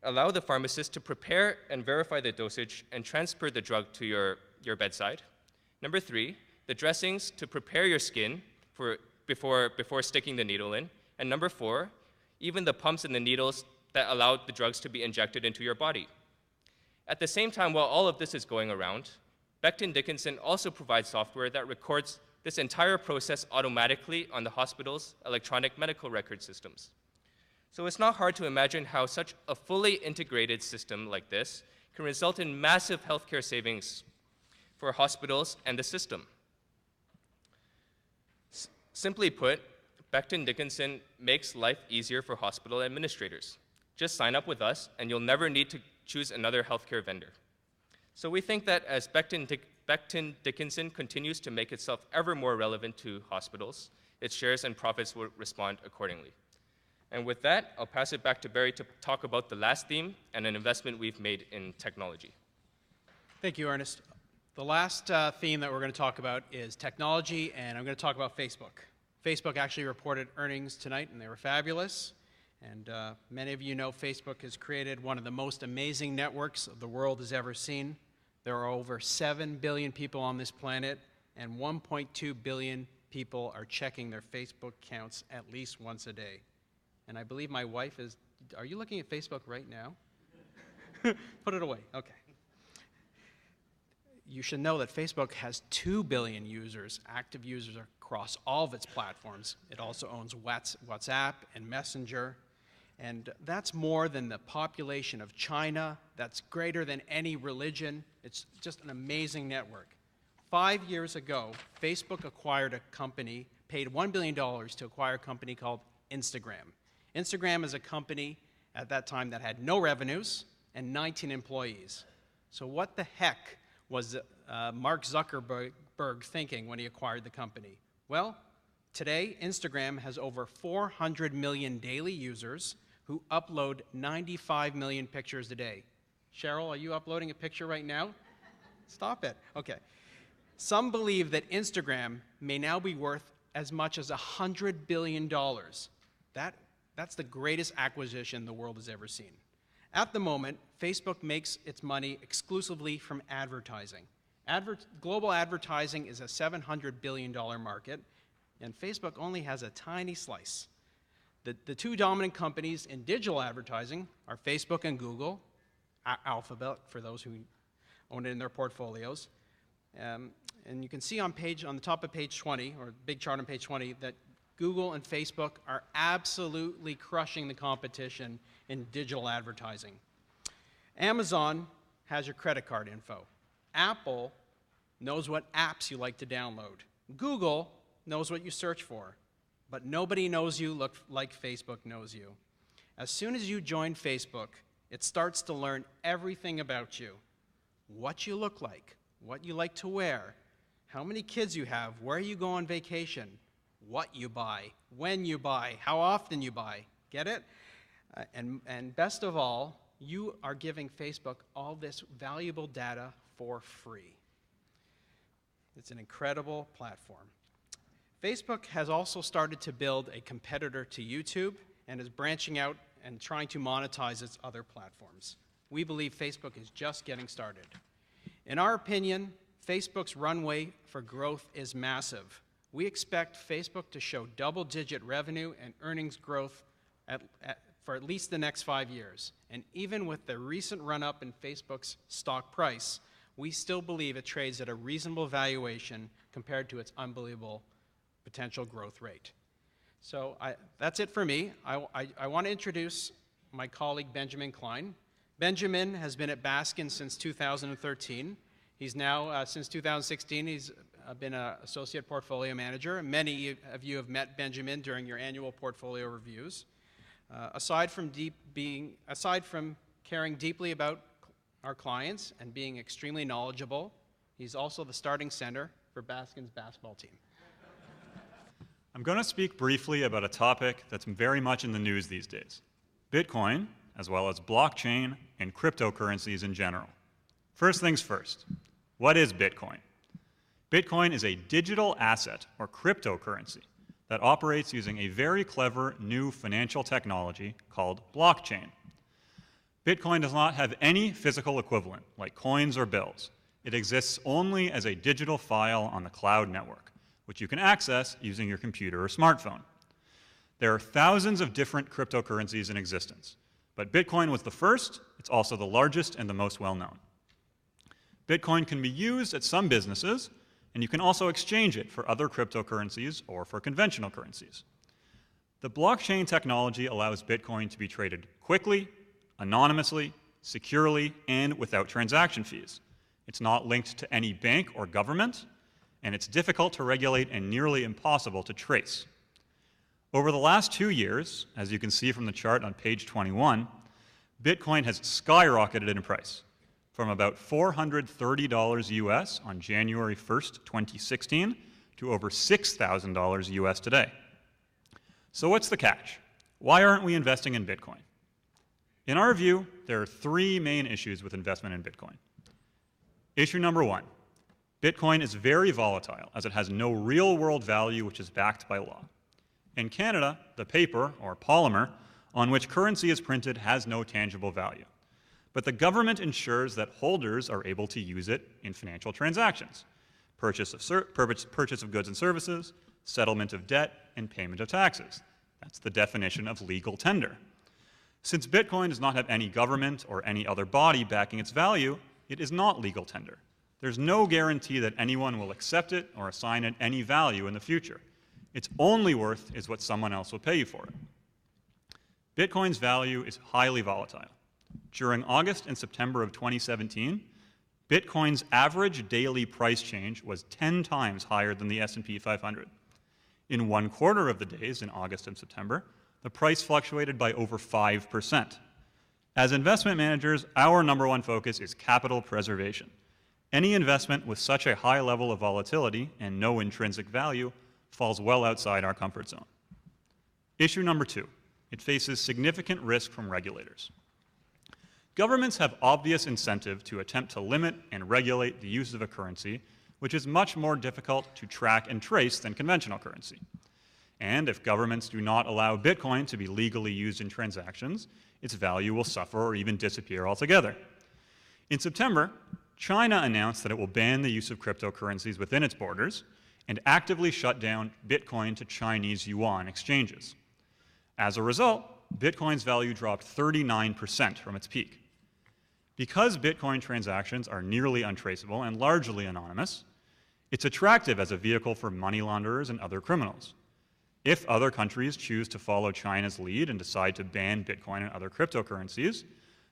allow the pharmacist to prepare and verify the dosage and transfer the drug to your bedside. Number three, the dressings to prepare your skin before sticking the needle in. And number four, even the pumps and the needles that allow the drugs to be injected into your body. At the same time, while all of this is going around, Becton Dickinson also provides software that records this entire process automatically on the hospital's electronic medical record systems. So it's not hard to imagine how such a fully integrated system like this can result in massive healthcare savings for hospitals and the system. Simply put, Becton Dickinson makes life easier for hospital administrators. Just sign up with us, and you'll never need to choose another healthcare vendor. So we think that as Becton Dickinson continues to make itself ever more relevant to hospitals, its shares and profits will respond accordingly. And with that, I'll pass it back to Barry to talk about the last theme and an investment we've made in technology. Thank you, Ernest. The last theme that we're going to talk about is technology, and I'm going to talk about Facebook. Facebook actually reported earnings tonight, and they were fabulous. And many of you know Facebook has created one of the most amazing networks the world has ever seen. There are over 7 billion people on this planet, and 1.2 billion people are checking their Facebook accounts at least once a day. And I believe my wife is, are you looking at Facebook right now? Put it away, okay. You should know that Facebook has 2 billion users, active users across all of its platforms. It also owns WhatsApp and Messenger. And that's more than the population of China. That's greater than any religion. It's just an amazing network. 5 years ago, Facebook acquired a company, paid $1 billion to acquire a company called Instagram. Instagram is a company at that time that had no revenues and 19 employees. So what the heck was Mark Zuckerberg thinking when he acquired the company? Well, today, Instagram has over 400 million daily users who upload 95 million pictures a day. Cheryl, are you uploading a picture right now? Stop it. Okay. Some believe that Instagram may now be worth as much as $100 billion. That's the greatest acquisition the world has ever seen. At the moment, Facebook makes its money exclusively from advertising. Global advertising is a $700 billion market, and Facebook only has a tiny slice. The two dominant companies in digital advertising are Facebook and Google, Alphabet for those who own it in their portfolios. And you can see on the top of page 20, or big chart on page 20, that Google and Facebook are absolutely crushing the competition in digital advertising. Amazon has your credit card info. Apple knows what apps you like to download. Google knows what you search for. But nobody knows you like Facebook knows you. As soon as you join Facebook, it starts to learn everything about you. What you look like, what you like to wear, how many kids you have, where you go on vacation, what you buy, when you buy, how often you buy. Get it? And best of all, you are giving Facebook all this valuable data for free. It's an incredible platform. Facebook has also started to build a competitor to YouTube and is branching out and trying to monetize its other platforms. We believe Facebook is just getting started. In our opinion, Facebook's runway for growth is massive. We expect Facebook to show double-digit revenue and earnings growth for at least the next 5 years. And even with the recent run-up in Facebook's stock price, we still believe it trades at a reasonable valuation compared to its unbelievable potential growth rate. So that's it for me. I want to introduce my colleague, Benjamin KLEIN. Benjamin has been at Baskin since 2013. He's now, since 2016, he's been an associate portfolio manager. Many of you have met Benjamin during your annual portfolio reviews. Aside from caring deeply about our clients and being extremely knowledgeable, he's also the starting center for Baskin's basketball team. I'm going to speak briefly about a topic that's very much in the news these days, Bitcoin as well as blockchain and cryptocurrencies in general. First things first, what is Bitcoin? Bitcoin is a digital asset or cryptocurrency that operates using a very clever new financial technology called blockchain. Bitcoin does not have any physical equivalent, like coins or bills. It exists only as a digital file on the cloud network, which you can access using your computer or smartphone. There are thousands of different cryptocurrencies in existence, but Bitcoin was the first. It's also the largest and the most well-known. Bitcoin can be used at some businesses, and you can also exchange it for other cryptocurrencies or for conventional currencies. The blockchain technology allows Bitcoin to be traded quickly, anonymously, securely, and without transaction fees. It's not linked to any bank or government, and it's difficult to regulate and nearly impossible to trace. Over the last 2 years, as you can see from the chart on page 21, Bitcoin has skyrocketed in price from about $430 US on January 1st, 2016 to over $6,000 US today. So what's the catch? Why aren't we investing in Bitcoin? In our view, there are 3 main issues with investment in Bitcoin. Issue number 1, Bitcoin is very volatile as it has no real-world value which is backed by law. In Canada, the paper, or polymer, on which currency is printed has no tangible value. But the government ensures that holders are able to use it in financial transactions, purchase of goods and services, settlement of debt, and payment of taxes. That's the definition of legal tender. Since Bitcoin does not have any government or any other body backing its value, it is not legal tender. There's no guarantee that anyone will accept it or assign it any value in the future. Its only worth is what someone else will pay you for it. Bitcoin's value is highly volatile. During August and September of 2017, Bitcoin's average daily price change was 10 times higher than the S&P 500. In 1/4 of the days in August and September, the price fluctuated by over 5%. As investment managers, our number 1 focus is capital preservation. Any investment with such a high level of volatility and no intrinsic value falls well outside our comfort zone. Issue number 2, it faces significant risk from regulators. Governments have obvious incentive to attempt to limit and regulate the use of a currency, which is much more difficult to track and trace than conventional currency. And if governments do not allow Bitcoin to be legally used in transactions, its value will suffer or even disappear altogether. In September, China announced that it will ban the use of cryptocurrencies within its borders and actively shut down Bitcoin to Chinese yuan exchanges. As a result, Bitcoin's value dropped 39% from its peak. Because Bitcoin transactions are nearly untraceable and largely anonymous, it's attractive as a vehicle for money launderers and other criminals. If other countries choose to follow China's lead and decide to ban Bitcoin and other cryptocurrencies,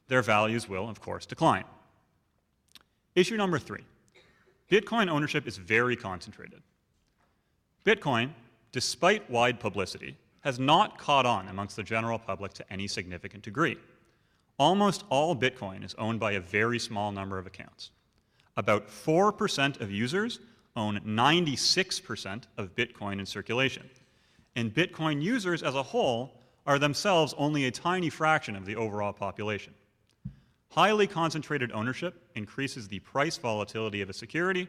their values will, of course, decline. Issue number 3, Bitcoin ownership is very concentrated. Bitcoin, despite wide publicity, has not caught on amongst the general public to any significant degree. Almost all Bitcoin is owned by a very small number of accounts. About 4% of users own 96% of Bitcoin in circulation. And Bitcoin users as a whole are themselves only a tiny fraction of the overall population. Highly concentrated ownership increases the price volatility of a security,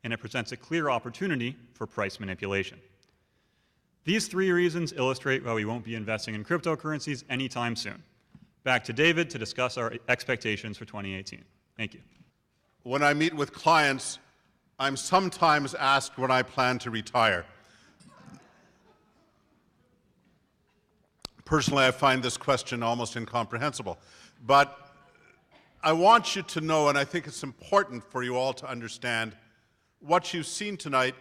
and it presents a clear opportunity for price manipulation. These 3 reasons illustrate why we won't be investing in cryptocurrencies anytime soon. Back to David to discuss our expectations for 2018. Thank you. When I meet with clients, I'm sometimes asked when I plan to retire. Personally, I find this question almost incomprehensible. But I want you to know, and I think it's important for you all to understand, what you've seen tonight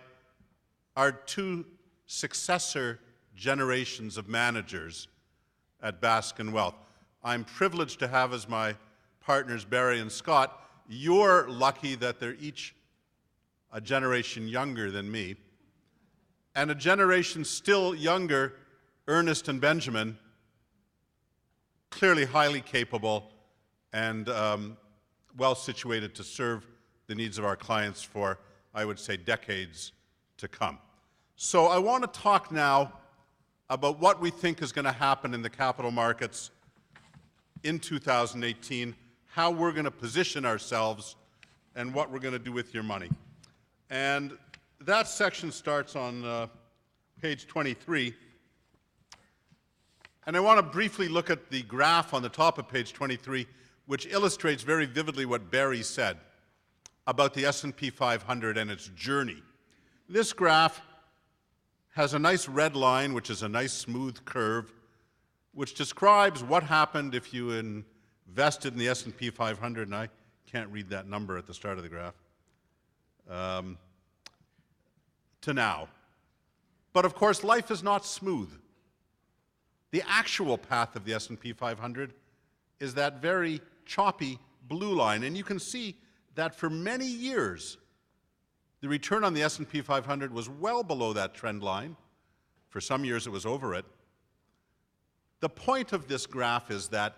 are 2 successor generations of managers at Baskin Wealth. I'm privileged to have as my partners Barry and Scott. You're lucky that they're each a generation younger than me. And a generation still younger, Ernest and Benjamin, clearly highly capable and well situated to serve the needs of our clients for, I would say, decades to come. So I want to talk now about what we think is going to happen in the capital markets in 2018, how we're going to position ourselves, and what we're going to do with your money. And that section starts on page 23. And I want to briefly look at the graph on the top of page 23, which illustrates very vividly what Barry said about the S&P 500 and its journey. This graph has a nice red line, which is a nice smooth curve, which describes what happened if you invested in the S&P 500, and I can't read that number at the start of the graph, to now. But of course, life is not smooth. The actual path of the S&P 500 is that very choppy blue line, and you can see that for many years, the return on the S&P 500 was well below that trend line. For some years, it was over it. The point of this graph is that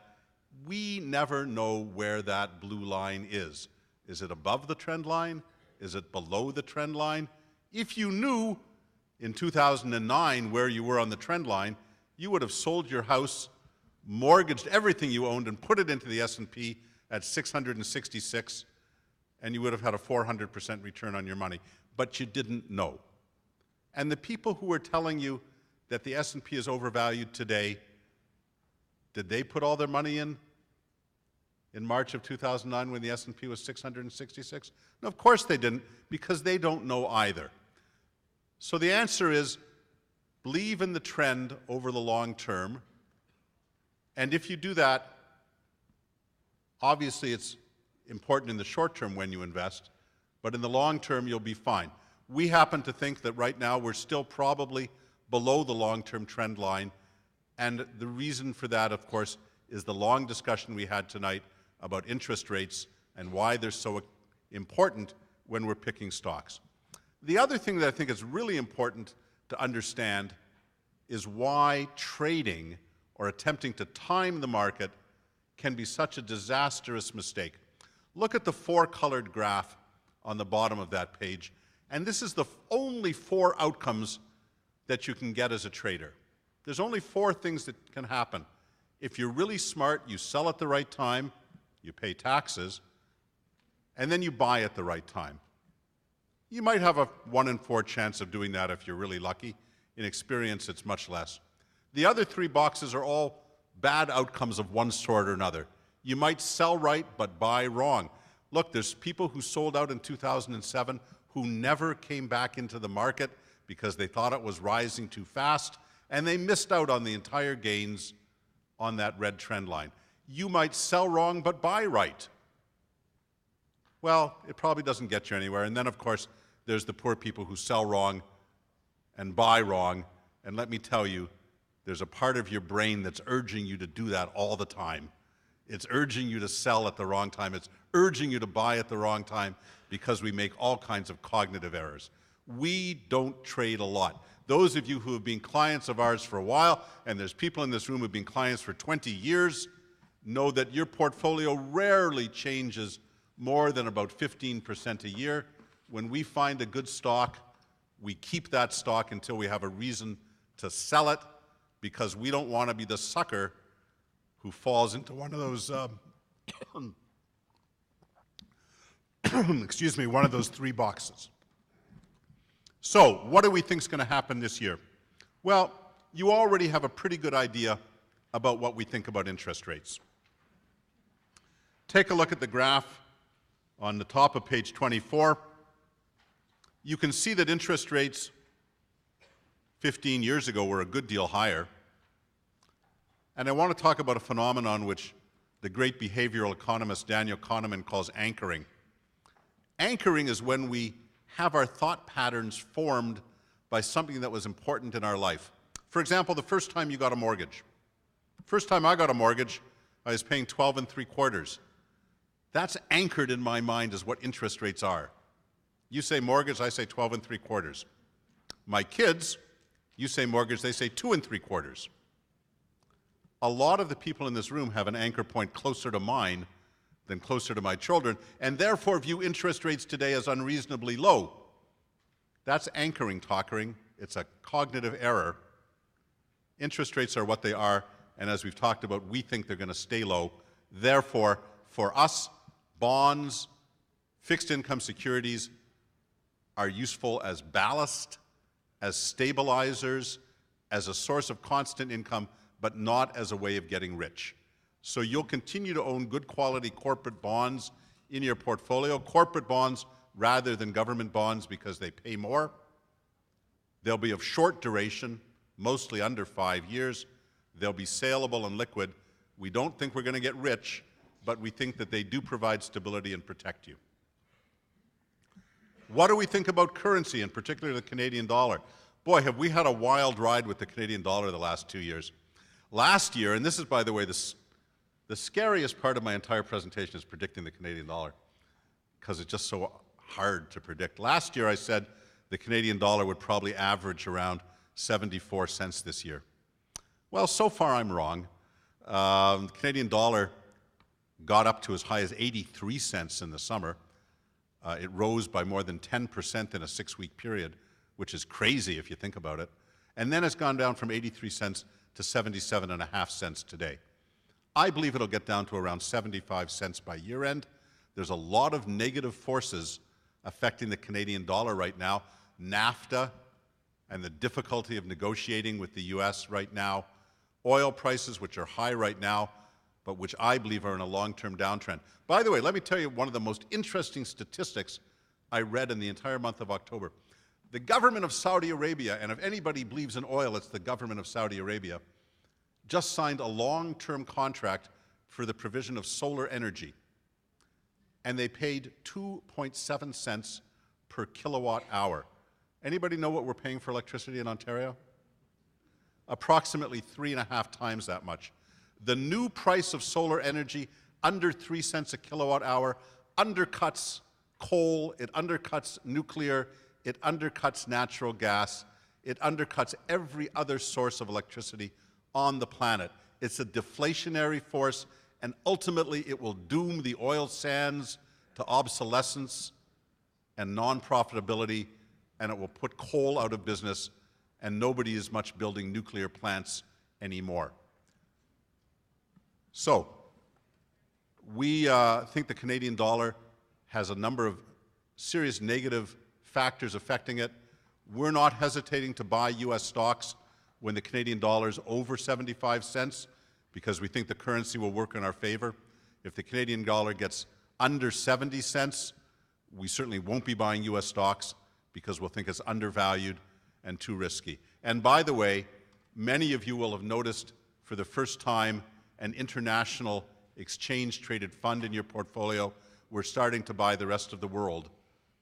we never know where that blue line is. Is it above the trend line? Is it below the trend line? If you knew in 2009 where you were on the trend line, you would have sold your house, mortgaged everything you owned, and put it into the S&P at 666, and you would have had a 400% return on your money. But you didn't know. And the people who were telling you that the S&P is overvalued today, did they put all their money in March of 2009 when the S&P was 666? No, of course they didn't, because they don't know either. So the answer is, believe in the trend over the long term, and if you do that, obviously it's important in the short term when you invest, but in the long term you'll be fine. We happen to think that right now we're still probably below the long-term trend line, and the reason for that, of course, is the long discussion we had tonight about interest rates and why they're so important when we're picking stocks. The other thing that I think is really important to understand is why trading or attempting to time the market can be such a disastrous mistake. Look at the four-colored graph on the bottom of that page, and this is the only four outcomes that you can get as a trader. There's only four things that can happen. If you're really smart, you sell at the right time, you pay taxes, and then you buy at the right time. You might have a 1 in 4 chance of doing that if you're really lucky. In experience, it's much less. The other three boxes are all bad outcomes of one sort or another. You might sell right, but buy wrong. Look, there's people who sold out in 2007 who never came back into the market because they thought it was rising too fast, and they missed out on the entire gains on that red trend line. You might sell wrong, but buy right. Well, it probably doesn't get you anywhere. And then, of course, there's the poor people who sell wrong and buy wrong. And let me tell you, there's a part of your brain that's urging you to do that all the time. It's urging you to sell at the wrong time. It's urging you to buy at the wrong time because we make all kinds of cognitive errors. We don't trade a lot. Those of you who have been clients of ours for a while, and there's people in this room who have been clients for 20 years, know that your portfolio rarely changes more than about 15% a year. When we find a good stock, we keep that stock until we have a reason to sell it, because we don't want to be the sucker who falls into one of those, excuse me, one of those three boxes. So, what do we think is going to happen this year? Well, you already have a pretty good idea about what we think about interest rates. Take a look at the graph on the top of page 24. You can see that interest rates 15 years ago were a good deal higher. And I want to talk about a phenomenon which the great behavioral economist Daniel Kahneman calls anchoring. Anchoring is when we have our thought patterns formed by something that was important in our life. For example, the first time you got a mortgage. First time I got a mortgage, I was paying 12 3/4. That's anchored in my mind as what interest rates are. You say mortgage, I say 12 3/4. My kids, you say mortgage, they say 2 3/4. A lot of the people in this room have an anchor point closer to mine than closer to my children, and therefore view interest rates today as unreasonably low. That's anchoring talking. It's a cognitive error. Interest rates are what they are, and as we've talked about, we think they're going to stay low. Therefore, for us, bonds, fixed income securities are useful as ballast, as stabilizers, as a source of constant income, but not as a way of getting rich. So you'll continue to own good quality corporate bonds in your portfolio, corporate bonds rather than government bonds because they pay more. They'll be of short duration, mostly under 5 years. They'll be saleable and liquid. We don't think we're going to get rich, but we think that they do provide stability and protect you. What do we think about currency, in particular the Canadian dollar? Boy, have we had a wild ride with the Canadian dollar the last 2 years. Last year, and this is, by the way, the scariest part of my entire presentation is predicting the Canadian dollar, because it's just so hard to predict. Last year I said the Canadian dollar would probably average around 74 cents this year. Well, so far I'm wrong. The Canadian dollar got up to as high as 83 cents in the summer. It rose by more than 10% in a 6-week period, which is crazy if you think about it. And then it's gone down from 83 cents to 77.5 cents today. I believe it'll get down to around 75 cents by year end. There's a lot of negative forces affecting the Canadian dollar right now. NAFTA and the difficulty of negotiating with the US right now. Oil prices, which are high right now, but which I believe are in a long-term downtrend. By the way, let me tell you one of the most interesting statistics I read in the entire month of October. The government of Saudi Arabia, and if anybody believes in oil, it's the government of Saudi Arabia, just signed a long-term contract for the provision of solar energy. And they paid 2.7 cents per kilowatt hour. Anybody know what we're paying for electricity in Ontario? Approximately 3.5 times that much. The new price of solar energy, under 3 cents a kilowatt hour, undercuts coal, it undercuts nuclear, it undercuts natural gas, it undercuts every other source of electricity on the planet. It's a deflationary force, and ultimately it will doom the oil sands to obsolescence and non-profitability, and it will put coal out of business, and nobody is much building nuclear plants anymore. So, we think the Canadian dollar has a number of serious negative factors affecting it. We're not hesitating to buy US stocks when the Canadian dollar is over 75 cents because we think the currency will work in our favor. If the Canadian dollar gets under 70 cents, we certainly won't be buying US stocks because we'll think it's undervalued and too risky. And by the way, many of you will have noticed for the first time an international exchange-traded fund in your portfolio. We're starting to buy the rest of the world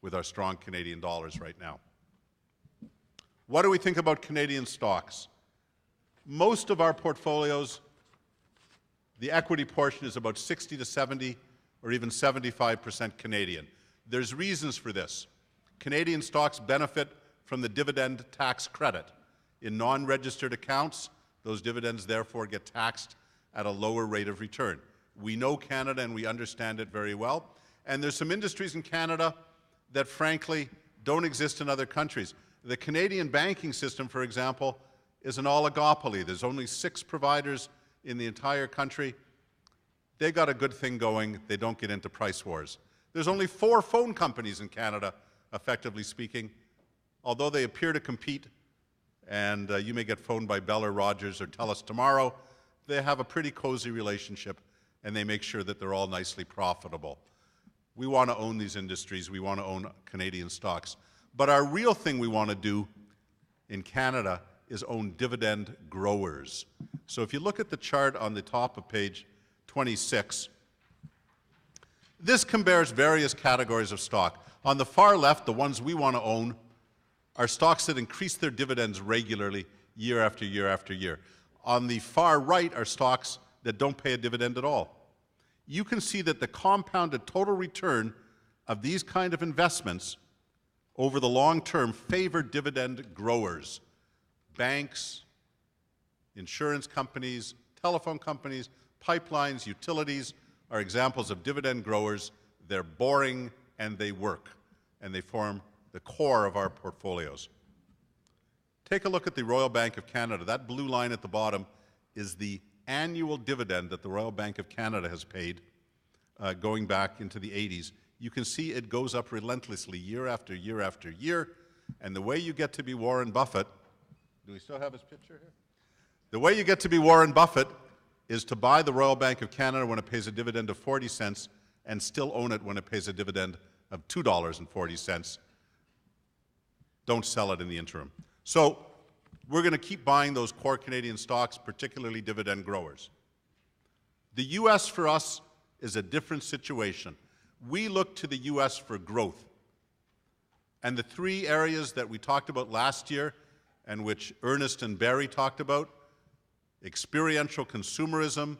with our strong Canadian dollars right now. What do we think about Canadian stocks? Most of our portfolios, the equity portion is about 60 to 70 or even 75% Canadian. There's reasons for this. Canadian stocks benefit from the dividend tax credit. In non-registered accounts, those dividends therefore get taxed at a lower rate of return. We know Canada and we understand it very well. And there's some industries in Canada that frankly don't exist in other countries. The Canadian banking system, for example, is an oligopoly. There's only 6 providers in the entire country. They got a good thing going. They don't get into price wars. There's only 4 phone companies in Canada, effectively speaking, although they appear to compete, and you may get phoned by Bell or Rogers or TELUS tomorrow. They have a pretty cozy relationship, and they make sure that they're all nicely profitable. We want to own these industries. We want to own Canadian stocks. But our real thing we want to do in Canada is own dividend growers. So if you look at the chart on the top of page 26, this compares various categories of stock. On the far left, the ones we want to own are stocks that increase their dividends regularly year after year after year. On the far right are stocks that don't pay a dividend at all. You can see that the compounded total return of these kind of investments over the long term favor dividend growers. Banks, insurance companies, telephone companies, pipelines, utilities are examples of dividend growers. They're boring and they work, and they form the core of our portfolios. Take a look at the Royal Bank of Canada. That blue line at the bottom is the annual dividend that the Royal Bank of Canada has paid going back into the 80s, you can see it goes up relentlessly year after year after year. And the way you get to be Warren Buffett, do we still have his picture here? The way you get to be Warren Buffett is to buy the Royal Bank of Canada when it pays a dividend of 40 cents and still own it when it pays a dividend of $2.40. Don't sell it in the interim. So we're going to keep buying those core Canadian stocks, particularly dividend growers. The U.S. for us is a different situation. We look to the U.S. for growth. And the three areas that we talked about last year and which Ernest and Barry talked about, experiential consumerism,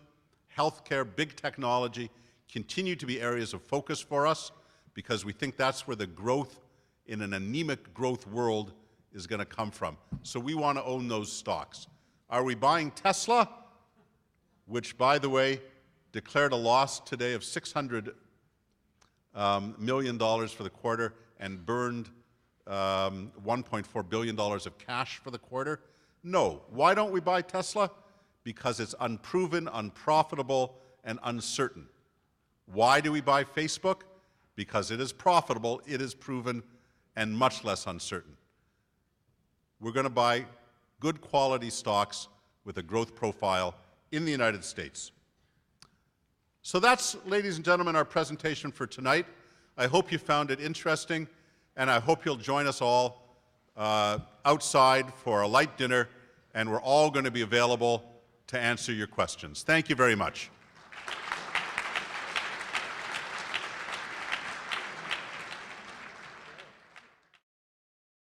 healthcare, big technology, continue to be areas of focus for us because we think that's where the growth in an anemic growth world is going to come from. So we want to own those stocks. Are we buying Tesla, which, by the way, declared a loss today of $600 million for the quarter and burned $1.4 billion of cash for the quarter? No. Why don't we buy Tesla? Because it's unproven, unprofitable, and uncertain. Why do we buy Facebook? Because it is profitable, it is proven, and much less uncertain. We're going to buy good quality stocks with a growth profile in the United States. So that's, ladies and gentlemen, our presentation for tonight. I hope you found it interesting, and I hope you'll join us all outside for a light dinner, and we're all going to be available to answer your questions. Thank you very much.